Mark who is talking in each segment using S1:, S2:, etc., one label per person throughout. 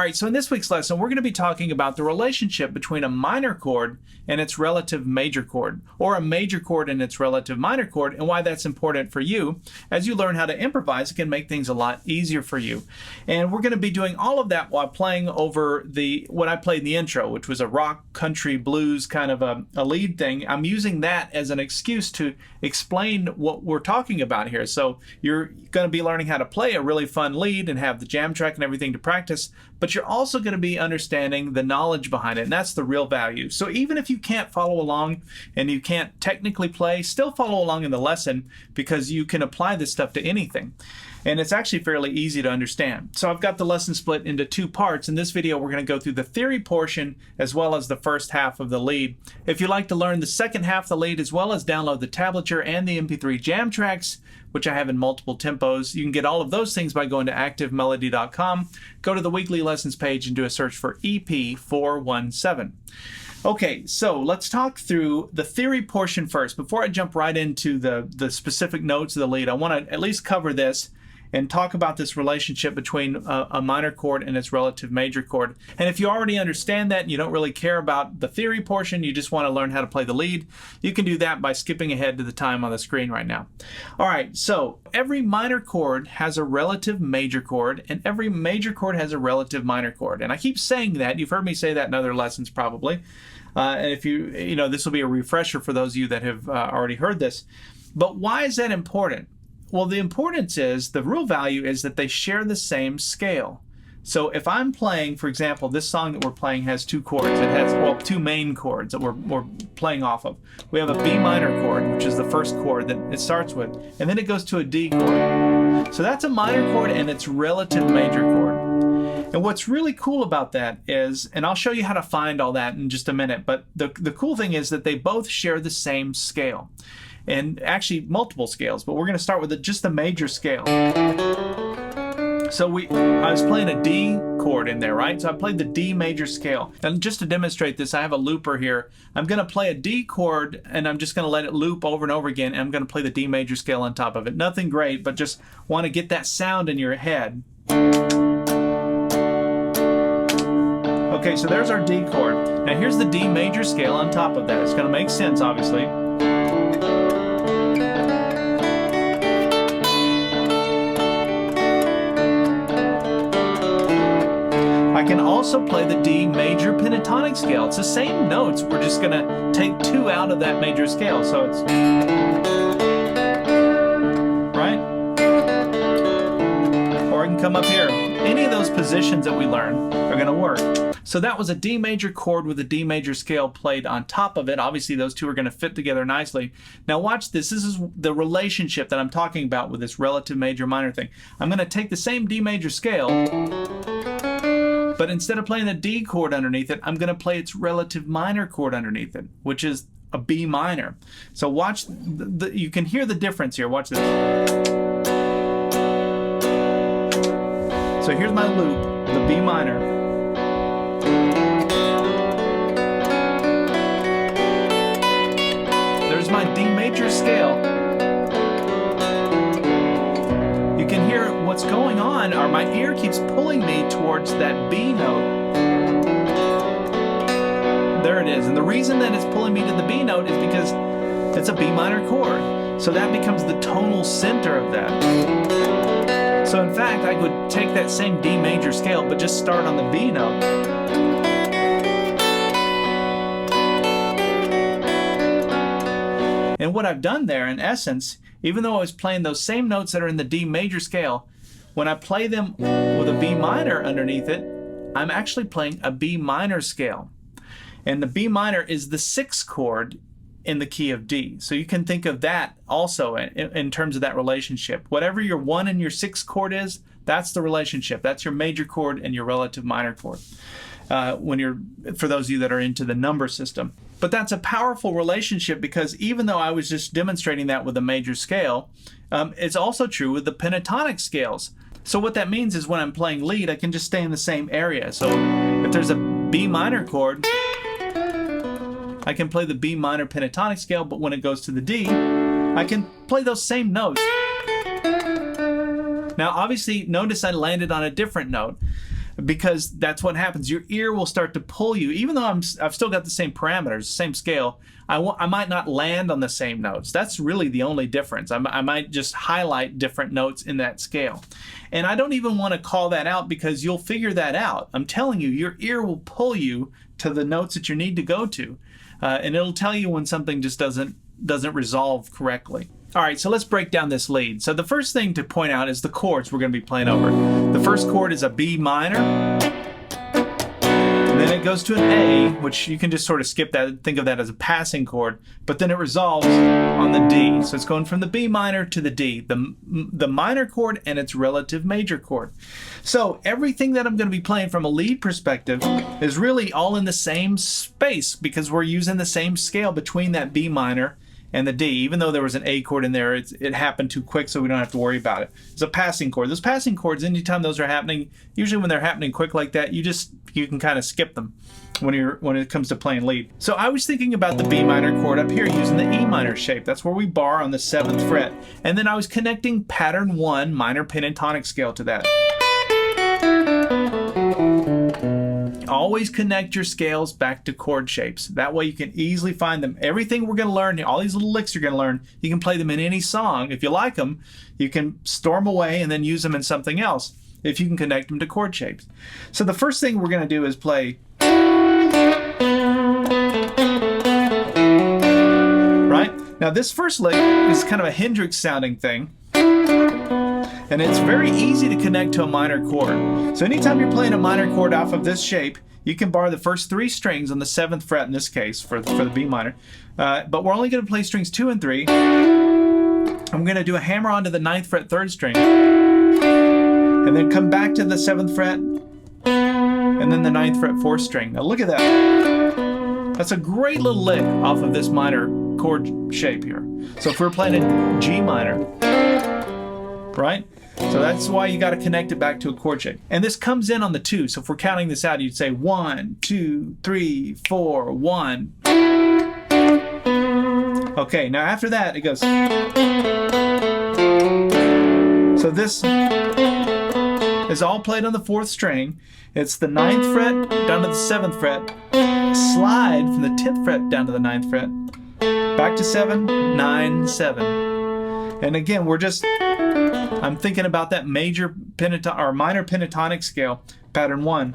S1: right, so in this week's lesson, we're going to be talking about the relationship between a minor chord and its relative major chord, or a major chord and its relative minor chord, and why that's important for you. As you learn how to improvise, it can make things a lot easier for you. And we're going to be doing all of that while playing over what I played in the intro, which was a rock, country, blues kind of a lead thing. I'm using that as an excuse to explain what we're talking about here. So you're going to be learning how to play a really fun lead and have the jam track and everything to practice, but you're also going to be understanding the knowledge behind it, and that's the real value. So even if you can't follow along and you can't technically play, still follow along in the lesson, because you can apply this stuff to anything. And it's actually fairly easy to understand. So I've got the lesson split into two parts. In this video, we're going to go through the theory portion as well as the first half of the lead. If you'd like to learn the second half of the lead, as well as download the tablature and the MP3 jam tracks, which I have in multiple tempos, you can get all of those things by going to activemelody.com, go to the weekly lessons page and do a search for EP417. Okay, so let's talk through the theory portion first. Before I jump right into the specific notes of the lead, I want to at least cover this and talk about this relationship between a minor chord and its relative major chord. And if you already understand that and you don't really care about the theory portion, you just want to learn how to play the lead, you can do that by skipping ahead to the time on the screen right now. All right, so every minor chord has a relative major chord, and every major chord has a relative minor chord. And I keep saying that. You've heard me say that in other lessons probably. And if you know, this will be a refresher for those of you that have already heard this. But why is that important? Well, the importance is, the real value is that they share the same scale. So if I'm playing, for example, this song that we're playing has two chords. It has, well, two main chords that we're playing off of. We have a B minor chord, which is the first chord that it starts with, and then it goes to a D chord. So that's a minor chord and its relative major chord. And what's really cool about that is, and I'll show you how to find all that in just a minute, but the cool thing is that they both share the same scale. And actually multiple scales, but we're going to start with just the major scale. So I was playing a D chord in there, right? So I played the D major scale. And just to demonstrate this, I have a looper here. I'm going to play a D chord, and I'm just going to let it loop over and over again, and I'm going to play the D major scale on top of it. Nothing great, but just want to get that sound in your head. Okay, so there's our D chord. Now here's the D major scale on top of that. It's going to make sense, obviously. I can also play the D major pentatonic scale. It's the same notes. We're just going to take two out of that major scale. So it's, right? Or I can come up here. Any of those positions that we learn are going to work. So that was a D major chord with a D major scale played on top of it. Obviously, those two are going to fit together nicely. Now watch this. This is the relationship that I'm talking about with this relative major minor thing. I'm going to take the same D major scale, but instead of playing the D chord underneath it, I'm going to play its relative minor chord underneath it, which is a B minor. So watch, you can hear the difference here. Watch this. So here's my loop, the B minor. There's my D major scale. You can hear what's going on, or my ear keeps pulling me towards that B note. There it is. And the reason that it's pulling me to the B note is because it's a B minor chord. So that becomes the tonal center of that. So in fact, I could take that same D major scale, but just start on the B note. And what I've done there, in essence, even though I was playing those same notes that are in the D major scale, when I play them with a B minor underneath it, I'm actually playing a B minor scale. And the B minor is the sixth chord in the key of D. So you can think of that also in terms of that relationship. Whatever your 1 and your 6 chord is, that's the relationship. That's your major chord and your relative minor chord. For those of you that are into the number system. But that's a powerful relationship, because even though I was just demonstrating that with a major scale, it's also true with the pentatonic scales. So what that means is when I'm playing lead, I can just stay in the same area. So if there's a B minor chord, I can play the B minor pentatonic scale, but when it goes to the D, I can play those same notes. Now obviously, notice I landed on a different note. because that's what happens. Your ear will start to pull you, even though I've still got the same parameters, same scale. I might not land on the same notes. That's really the only difference. I might just highlight different notes in that scale. And I don't even want to call that out because you'll figure that out. I'm telling you, your ear will pull you to the notes that you need to go to. And it'll tell you when something just doesn't resolve correctly. All right, so let's break down this lead. So the first thing to point out is the chords we're going to be playing over. The first chord is a B minor, and then it goes to an A, which you can just sort of skip that, think of that as a passing chord, but then it resolves on the D. So it's going from the B minor to the D, the minor chord and its relative major chord. So everything that I'm going to be playing from a lead perspective is really all in the same space because we're using the same scale between that B minor and the D. Even though there was an A chord in there, it happened too quick, so we don't have to worry about it. It's a passing chord. Those passing chords, anytime those are happening, usually when they're happening quick like that, you can kind of skip them when it comes to playing lead. So I was thinking about the B minor chord up here using the E minor shape. That's where we bar on the 7th fret. And then I was connecting pattern 1 minor pentatonic scale to that. Always connect your scales back to chord shapes. That way you can easily find them. Everything we're going to learn, all these little licks you're going to learn, you can play them in any song. If you like them, you can store them away and then use them in something else if you can connect them to chord shapes. So the first thing we're going to do is play, right? Now this first lick is kind of a Hendrix sounding thing. And it's very easy to connect to a minor chord. So anytime you're playing a minor chord off of this shape, you can bar the first 3 strings on the 7th fret in this case for the B minor. But we're only going to play strings 2 and 3. I'm going to do a hammer onto the 9th fret 3rd string. And then come back to the 7th fret. And then the 9th fret 4th string. Now look at that. That's a great little lick off of this minor chord shape here. So if we're playing a G minor, right? So that's why you got to connect it back to a chord shape. And this comes in on the 2. So if we're counting this out, you'd say 1, 2, 3, 4, 1. Okay, now after that, it goes. So this is all played on the 4th string. It's the 9th fret down to the 7th fret. Slide from the 10th fret down to the 9th fret. Back to 7, 9, 7. And again, I'm thinking about that major or minor pentatonic scale, pattern 1.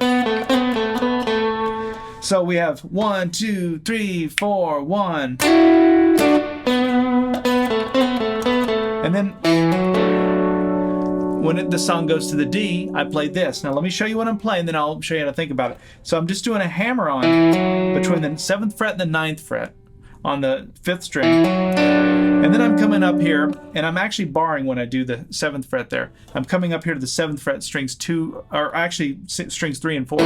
S1: So we have 1, 2, 3, 4, 1. And then when the song goes to the D, I play this. Now let me show you what I'm playing, then I'll show you how to think about it. So I'm just doing a hammer on between the 7th fret and the 9th fret on the 5th string. And then I'm coming up here, and I'm actually barring when I do the 7th fret there. I'm coming up here to the 7th fret, strings 2, or actually strings 3 and 4.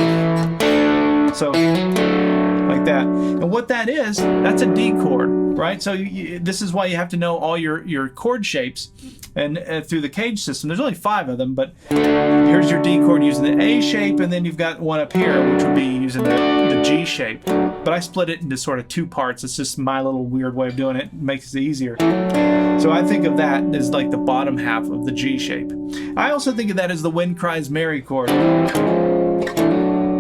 S1: So, like that. And what that is, that's a D chord, right? So this is why you have to know all your chord shapes and through the cage system. There's only 5 of them, but here's your D chord using the A shape, and then you've got one up here, which would be using the G shape. But I split it into sort of 2 parts. It's just my little weird way of doing it. It makes it easier. So I think of that as like the bottom half of the G shape. I also think of that as the Wind Cries Mary chord.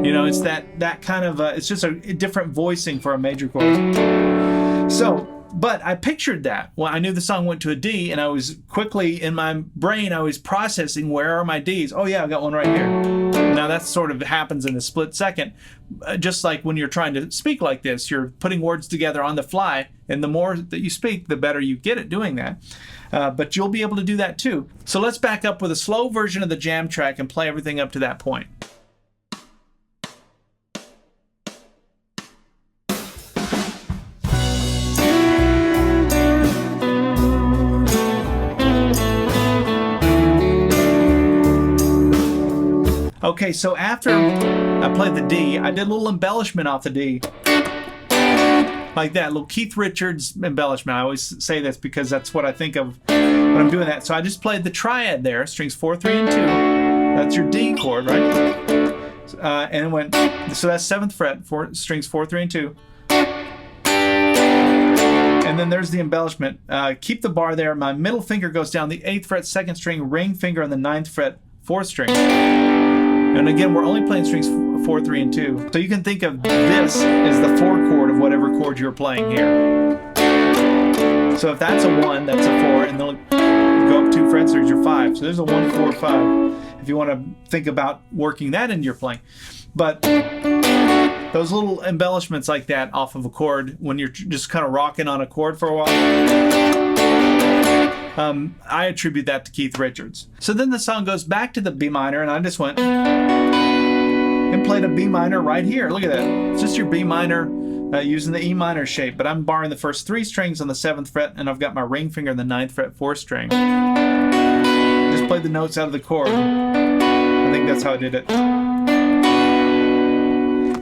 S1: You know, it's that kind of, it's just a different voicing for a major chord. So, but I pictured that. Well, I knew the song went to a D, and I was quickly, in my brain, I was processing, where are my Ds? Oh yeah, I got one right here. Now that sort of happens in a split second. Just like when you're trying to speak like this, you're putting words together on the fly, and the more that you speak, the better you get at doing that. But you'll be able to do that too. So let's back up with a slow version of the jam track and play everything up to that point. Okay, so after I played the D, I did a little embellishment off the D. Like that, little Keith Richards embellishment. I always say this because that's what I think of when I'm doing that. So I just played the triad there, strings 4, 3, and 2. That's your D chord, right? And it went, so that's 7th fret, strings 4, 3, and 2. And then there's the embellishment. Keep the bar there. My middle finger goes down the 8th fret, 2nd string, ring finger on the 9th fret, 4th string. And again, we're only playing strings 4, 3, and 2. So you can think of this as the 4 chord of whatever chord you're playing here. So if that's a 1, that's a 4, and they'll go up 2 frets, there's your 5. So there's a 1, 4, 5. If you want to think about working that into your playing. But those little embellishments like that off of a chord, when you're just kind of rocking on a chord for a while, I attribute that to Keith Richards. So then the song goes back to the B minor, and I just went and played a B minor right here. Look at that. It's just your B minor using the E minor shape, but I'm borrowing the first 3 strings on the 7th fret, and I've got my ring finger on the 9th fret 4th string. Just played the notes out of the chord. I think that's how I did it.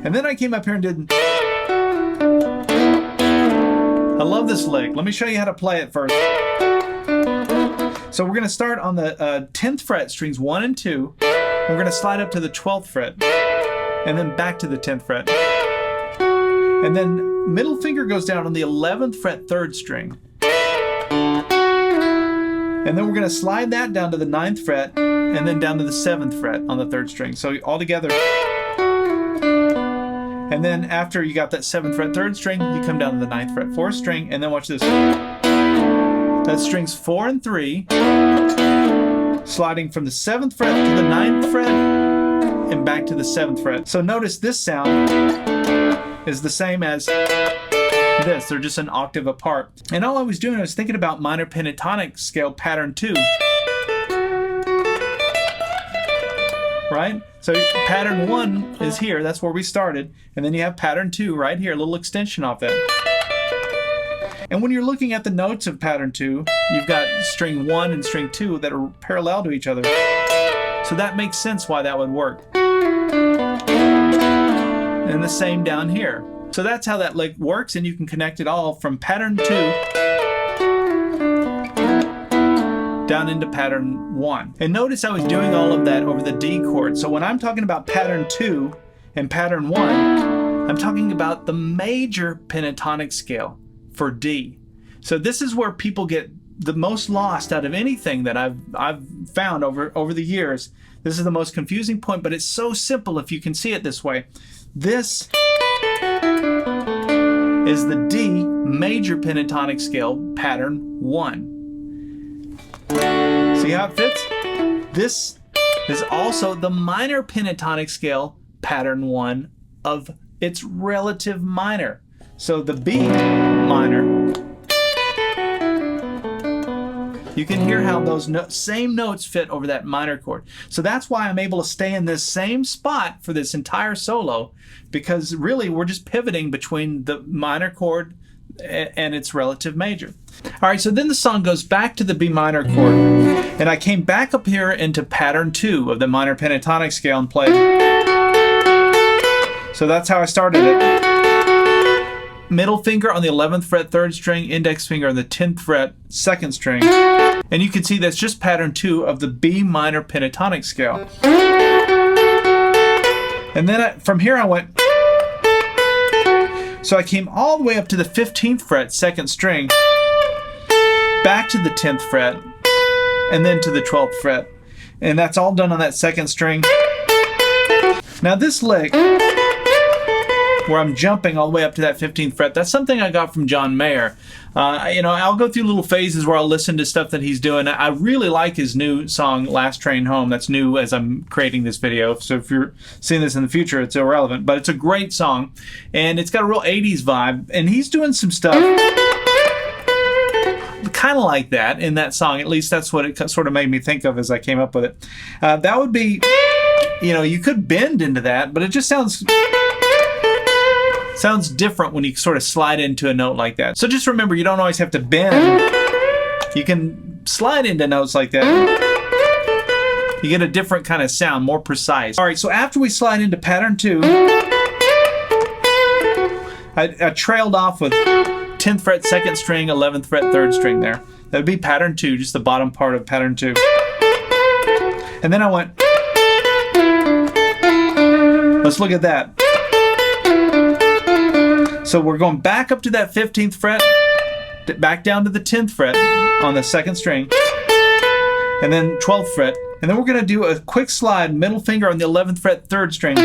S1: And then I came up here and did... I love this lick. Let me show you how to play it first. So we're going to start on the 10th fret, strings 1 and 2. We're going to slide up to the 12th fret, and then back to the 10th fret. And then middle finger goes down on the 11th fret 3rd string. And then we're going to slide that down to the 9th fret, and then down to the 7th fret on the 3rd string. So all together. And then after you got that 7th fret 3rd string, you come down to the 9th fret 4th string, and then watch this. That's strings 4 and 3, sliding from the 7th fret to the 9th fret, and back to the 7th fret. So notice this sound is the same as this. They're just an octave apart. And all I was doing was thinking about minor pentatonic scale pattern 2. Right? So pattern 1 is here, that's where we started, and then you have pattern 2 right here, a little extension off that. And when you're looking at the notes of pattern 2, you've got string 1 and string 2 that are parallel to each other. So that makes sense why that would work. And the same down here. So that's how that lick works, and you can connect it all from pattern 2 down into pattern 1. And notice I was doing all of that over the D chord. So when I'm talking about pattern 2 and pattern 1, I'm talking about the major pentatonic scale for D. So this is where people get the most lost out of anything that I've found over the years. This is the most confusing point, but it's so simple if you can see it this way. This is the D major pentatonic scale pattern 1. See how it fits? This is also the minor pentatonic scale pattern 1 of its relative minor. So the B minor, you can hear how those same notes fit over that minor chord. So that's why I'm able to stay in this same spot for this entire solo, because really we're just pivoting between the minor chord and its relative major. All right, so then the song goes back to the B minor chord, and I came back up here into pattern 2 of the minor pentatonic scale and played. So that's how I started it. Middle finger on the 11th fret 3rd string, index finger on the 10th fret 2nd string. And you can see that's just pattern 2 of the B minor pentatonic scale. And then from here I went. So I came all the way up to the 15th fret 2nd string, back to the 10th fret, and then to the 12th fret. And that's all done on that 2nd string. Now this lick, where I'm jumping all the way up to that 15th fret, that's something I got from John Mayer. I'll go through little phases where I'll listen to stuff that he's doing. I really like his new song, Last Train Home. That's new as I'm creating this video. So if you're seeing this in the future, it's irrelevant. But it's a great song, and it's got a real 80s vibe. And he's doing some stuff kind of like that in that song. At least that's what it sort of made me think of as I came up with it. That would be, you could bend into that, but it just sounds different when you sort of slide into a note like that. So just remember, you don't always have to bend. You can slide into notes like that. You get a different kind of sound, more precise. All right, so after we slide into pattern 2, I trailed off with 10th fret 2nd string, 11th fret 3rd string there. That would be pattern 2, just the bottom part of pattern 2. And then I went, let's look at that. So we're going back up to that 15th fret, back down to the 10th fret on the 2nd string, and then 12th fret, And then we're going to do a quick slide, middle finger on the 11th fret, 3rd string,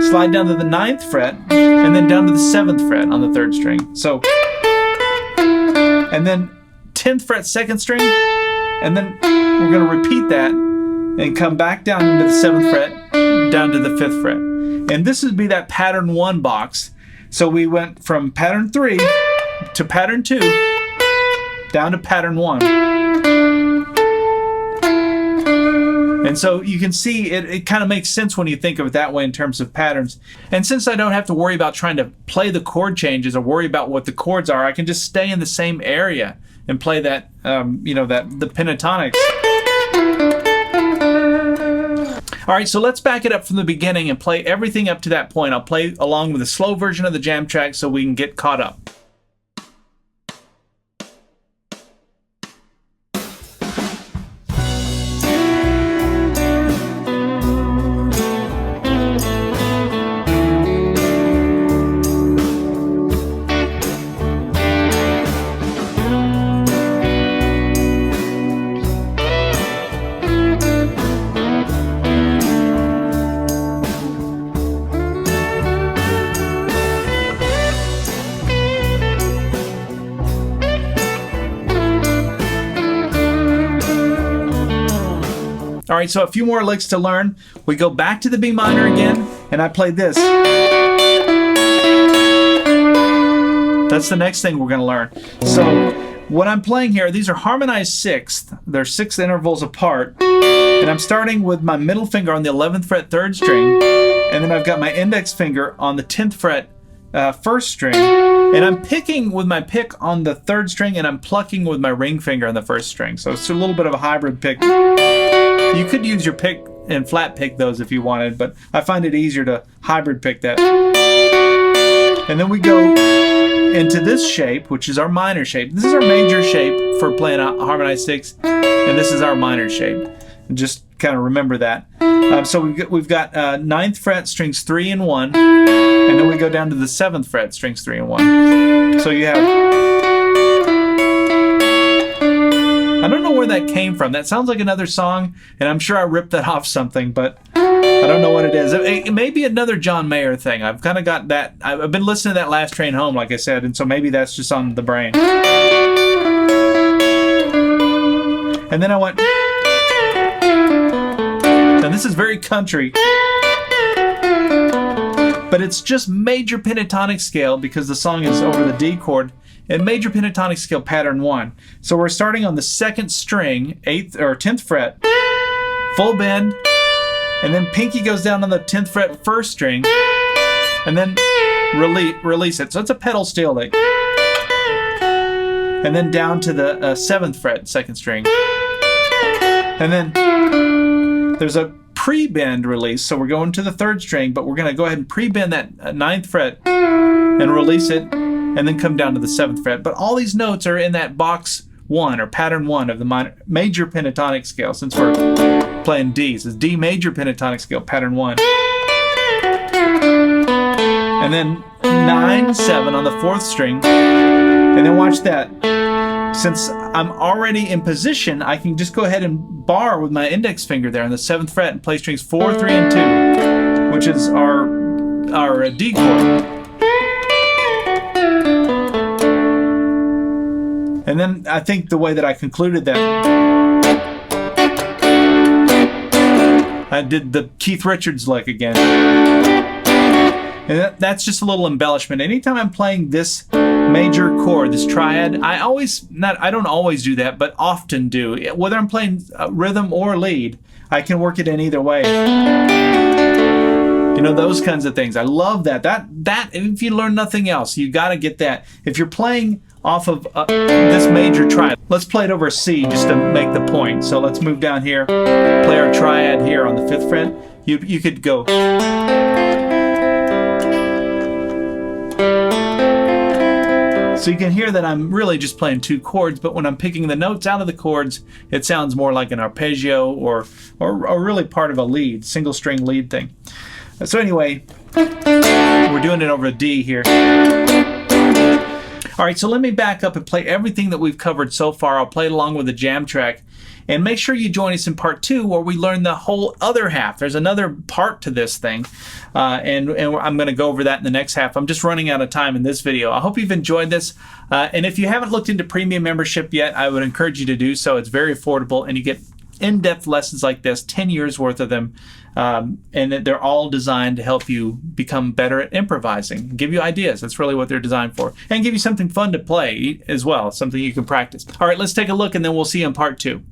S1: slide down to the 9th fret, and then down to the 7th fret on the 3rd string. So, and then 10th fret, 2nd string, and then we're going to repeat that and come back down into the 7th fret, down to the 5th fret. And this would be that pattern 1 box. So we went from pattern 3 to pattern 2, down to pattern 1. And so you can see it kind of makes sense when you think of it that way in terms of patterns. And since I don't have to worry about trying to play the chord changes or worry about what the chords are, I can just stay in the same area and play that, the pentatonics. All right, so let's back it up from the beginning and play everything up to that point. I'll play along with a slow version of the jam track so we can get caught up. All right, so a few more licks to learn. We go back to the B minor again, and I play this. That's the next thing we're going to learn. So what I'm playing here, these are harmonized sixths. They're 6 intervals apart. And I'm starting with my middle finger on the 11th fret, 3rd string. And then I've got my index finger on the 10th fret, 1st string. And I'm picking with my pick on the 3rd string, and I'm plucking with my ring finger on the 1st string. So it's a little bit of a hybrid pick. You could use your pick and flat pick those if you wanted, but I find it easier to hybrid pick that. And then we go into this shape, which is our minor shape. This is our major shape for playing a harmonized sixth, and this is our minor shape. And just kind of remember that. So we've got 9th fret, strings 3 and 1, and then we go down to the 7th fret, strings 3 and 1. So you have... I don't know where that came from. That sounds like another song, and I'm sure I ripped that off something, but I don't know what it is. It may be another John Mayer thing. I've kind of got that. I've been listening to that Last Train Home, like I said, and so maybe that's just on the brain. And then I went... Now this is very country, but it's just major pentatonic scale because the song is over the D chord. And major pentatonic scale pattern 1. So we're starting on the 2nd string, 8th or 10th fret, full bend, and then pinky goes down on the 10th fret, 1st string, and then release it. So it's a pedal steel lick. And then down to the 7th fret, 2nd string. And then there's a pre-bend release. So we're going to the 3rd string, but we're going to go ahead and pre-bend that 9th fret and release it, and then come down to the 7th fret. But all these notes are in that box 1 or pattern 1 of the major pentatonic scale, since we're playing D. So it's D major pentatonic scale, pattern 1. And then 9, 7 on the 4th string. And then watch that. Since I'm already in position, I can just go ahead and bar with my index finger there on the 7th fret and play strings 4, 3, and 2, which is our D chord. And then I think the way that I concluded that, I did the Keith Richards lick again. And that's just a little embellishment. Anytime I'm playing this major chord, this triad, I don't always do that, but often do. Whether I'm playing rhythm or lead, I can work it in either way. You know, those kinds of things. I love that. That if you learn nothing else, you got to get that. If you're playing off of this major triad, let's play it over a C just to make the point. So let's move down here, play our triad here on the 5th fret. You could go. So you can hear that I'm really just playing 2 chords, but when I'm picking the notes out of the chords, it sounds more like an arpeggio or really part of a lead, single string lead thing. So anyway, we're doing it over a D here. All right, so let me back up and play everything that we've covered so far. I'll play it along with a jam track. And make sure you join us in part 2 where we learn the whole other half. There's another part to this thing, and I'm going to go over that in the next half. I'm just running out of time in this video. I hope you've enjoyed this. And if you haven't looked into premium membership yet, I would encourage you to do so. It's very affordable, and you get in-depth lessons like this, 10 years worth of them. And they're all designed to help you become better at improvising, give you ideas. That's really what they're designed for. And give you something fun to play as well, something you can practice. All right, let's take a look, and then we'll see you in part 2.